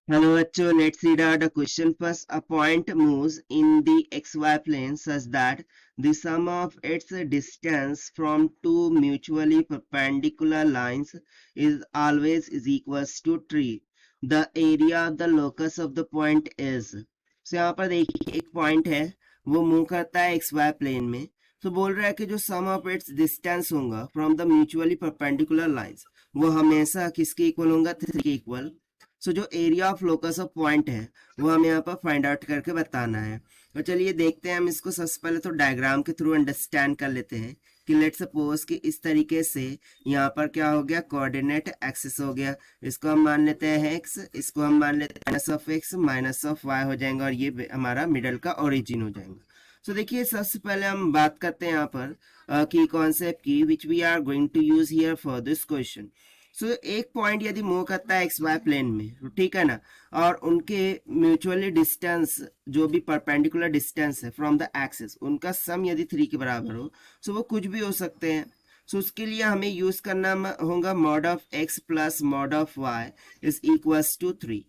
Hello, Acho. Let's read out the question first. A point moves in the xy plane such that the sum of its distance from two mutually perpendicular lines is always is equals to 3. The area of the locus of the point is. So यहाँ पर देखिए एक point है, वो move करता है xy plane में. तो बोल रहा है कि जो सम ऑफ इट्स डिस्टेंस होगा from the mutually perpendicular lines वो हमेशा किसके इक्वल होगा, 3 के इक्वल. सो जो area of locus of point है वो हमें यहाँ पर फाइंड आउट करके बताना है. तो चलिए देखते हैं हम इसको. सबसे पहले तो डायग्राम के थ्रू अंडरस्टैंड कर लेते हैं कि लेट सपोज कि इस तरीके से यहाँ पर क्या हो गया, कोऑर्डिनेट एक्सिस हो गया. इसको हम मान लेते हैं एक्स, इसको हम मान लेते हैं minus of x minus of y हो जाएगा और ये हमारा मिडल का ओरिजिन हो जाएगा. सो देखिए सबसे पहले हम बात करते हैं यहाँ पर की कॉन्सेप्ट की which we are going to use here for this question. So एक पॉइंट यदि मूव करता है एक्स वाई प्लेन में, ठीक है ना, और उनके म्यूचुअली डिस्टेंस जो भी परपेंडिकुलर डिस्टेंस है फ्रॉम द एक्सिस उनका सम यदि 3 के बराबर हो, सो वो कुछ भी हो सकते हैं. सो उसके लिए हमें यूज करना होगा mod of x plus mod of y is equals to 3.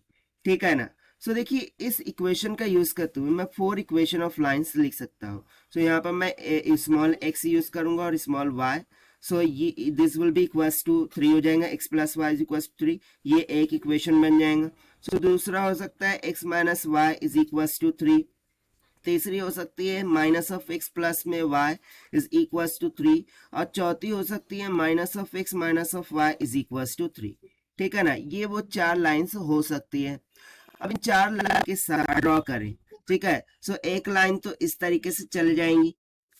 ठीक है ना. सो देखिए इस इक्वेशन का यूज करते हुए मैं 4 इक्वेशन ऑफ लाइंस लिख सकता हूँ. सो यहाँ पर मैं स्मॉल एक्स यूज करूंगा और स्मॉल वाई. सो ये this will be equals to 3 हो जाएगा. X plus Y is equals to 3, ये एक इक्वेशन बन जाएगा. सो दूसरा हो सकता है x minus y is equals to 3. तीसरी हो सकती है माइनस ऑफ एक्स प्लस में वाई इज इक्वल्स टू 3. और चौथी हो सकती है minus of x minus of y is equals to 3. ठीक है ना. ये वो 4 लाइन्स हो सकती है. अब इन 4 लाइन के साथ ड्रॉ करें. ठीक है. सो एक लाइन तो इस तरीके से चल जाएंगी.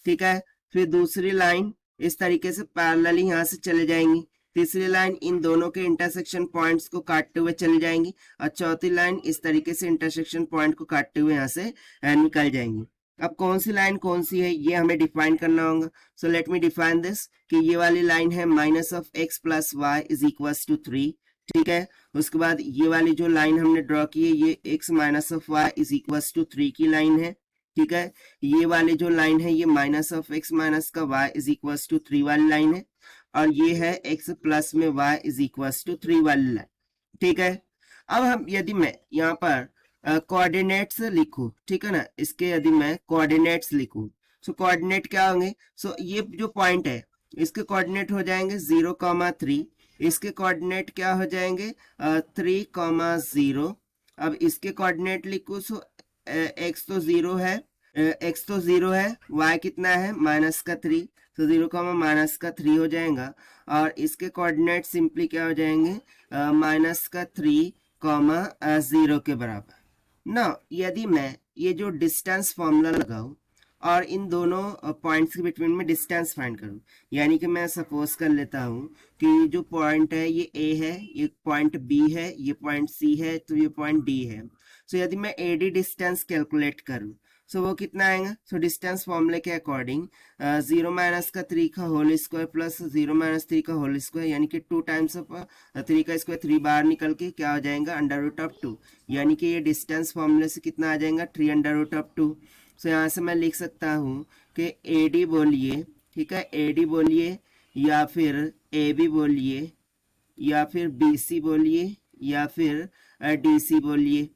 ठीक है. फिर दूसरी लाइन इस तरीके से पैरेलली यहाँ से चले जाएंगी. तीसरी लाइन इन दोनों के इंटरसेक्शन पॉइंट्स को काटते हुए चली जाएंगी. और चौथी लाइन इस तरीके से इंटरसेक्शन पॉइंट को काटते हुए यहाँ से निकल जाएंगी. अब कौन सी लाइन कौन सी है ये हमें डिफाइन करना होगा. So let me define this कि ये वाली लाइन है minus of x plus Y is equals to 3. ठीक है. उसके बाद ये वाली जो लाइन हमने ड्रॉ की है ये x minus of y is equals to 3 की लाइन है. ठीक है. ये वाली जो लाइन है ये माइनस ऑफ एक्स माइनस का वाई इज इक्वल्स टू 3 वाली लाइन है. और ये है एक्स प्लस में वाई इज इक्वल्स टू 3 वाली लाइन. ठीक है. अब हम यदि मैं यहाँ पर कोऑर्डिनेट्स लिखूं, ठीक है ना, इसके यदि मैं कोऑर्डिनेट्स लिखूं, सो कोऑर्डिनेट क्या होंगे. सो ये जो पॉइंट है इसके कोऑर्डिनेट हो जाएंगे 0,3. इसके कोऑर्डिनेट क्या हो जाएंगे 3,0. अब इसके कोऑर्डिनेट लिखो. सो एक्स तो 0 है, एक्स तो 0 है, वाई कितना है माइनस का 3. तो 0 माइनस का 3 हो जाएगा. और इसके कोऑर्डिनेट सिंपली क्या हो जाएंगे माइनस का 3 0 के बराबर. ना यदि मैं ये जो डिस्टेंस फॉर्मूला लगाऊं और इन दोनों पॉइंट्स के बिटवीन में डिस्टेंस फाइंड करूं, यानी कि मैं सपोज कर लेता हूं कि जो पॉइंट है ये ए है, ये पॉइंट बी है, ये पॉइंट सी है, तो ये पॉइंट डी है. सो यदि मैं एडी डिस्टेंस कैलकुलेट करूं सो वो कितना आएगा. सो डिस्टेंस फॉर्मूले के अकॉर्डिंग 0 माइनस का 3 का होल स्क्वायर प्लस 0 माइनस 3 का होल स्क्वायर यानी कि 2 टाइम्स ऑफ 3 का स्क्वायर 3 बार निकल के क्या हो जाएगा अंडर रूट ऑफ 2. यानी कि ये डिस्टेंस फॉर्मूले से कितना आ जाएगा 3 अंडर रूट ऑफ 2. सो यहाँ से मैं लिख सकता हूँ कि ए डी बोलिए, ठीक है, ए डी बोलिए या फिर ए बी बोलिए या फिर बी सी बोलिए या फिर डी सी बोलिए,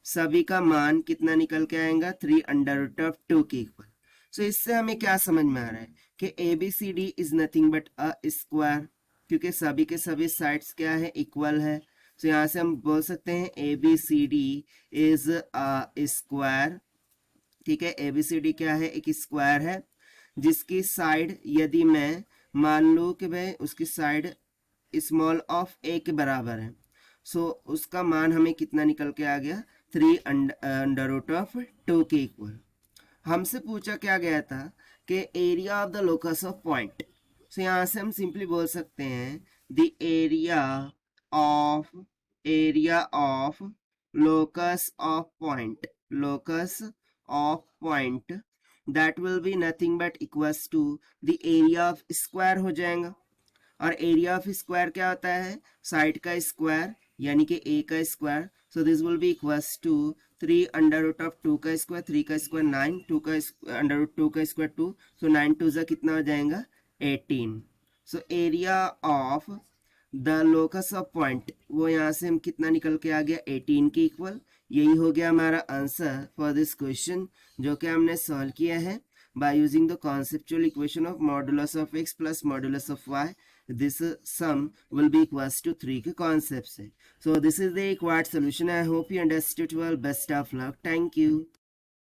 सभी का मान कितना निकल के आएगा 3 अंडर रूट ऑफ 2 के इक्वल. सो इससे हमें क्या समझ में आ रहा है कि A B C D is nothing but a square, क्योंकि सभी के सभी साइड्स क्या है इक्वल है. सो यहाँ से हम बोल सकते हैं A B C D is a square. ठीक है. ए बी सी डी क्या है, एक स्क्वायर है जिसकी साइड यदि मैं मान लूं कि भाई उसकी साइड स्मॉल ऑफ ए के बराबर है. सो उसका मान हमें कितना निकल के आ गया 3 अंडर रूट ऑफ 2 के इक्वल. हमसे पूछा क्या गया था कि area of the locus of point. So यहाँ से हम सिंपली बोल सकते हैं the area of locus of point, locus of point that will be nothing but equals to the area of square हो जाएगा. और एरिया ऑफ स्क्वायर क्या होता है साइड का स्क्वायर यानी कि ए का square. So this will be equals to 3 under root of 2 का स्क्वायर, 3 का स्क्वायर 9, 2 का अंडर रूट 2 का स्क्वायर 2. सो 9 2 जा कितना हो जाएगा 18. So area of the locus of point, वो यहाँ से हम कितना निकल के आ गया 18 के इक्वल। यही हो गया हमारा आंसर फॉर दिस क्वेश्चन जो कि हमने सॉल्व किया है by using the conceptual equation of modulus of x plus modulus of y। This sum will be equals to 3 के कॉन्सेप्ट से। So this is the required solution. I hope you understood well. Best of luck. Thank you.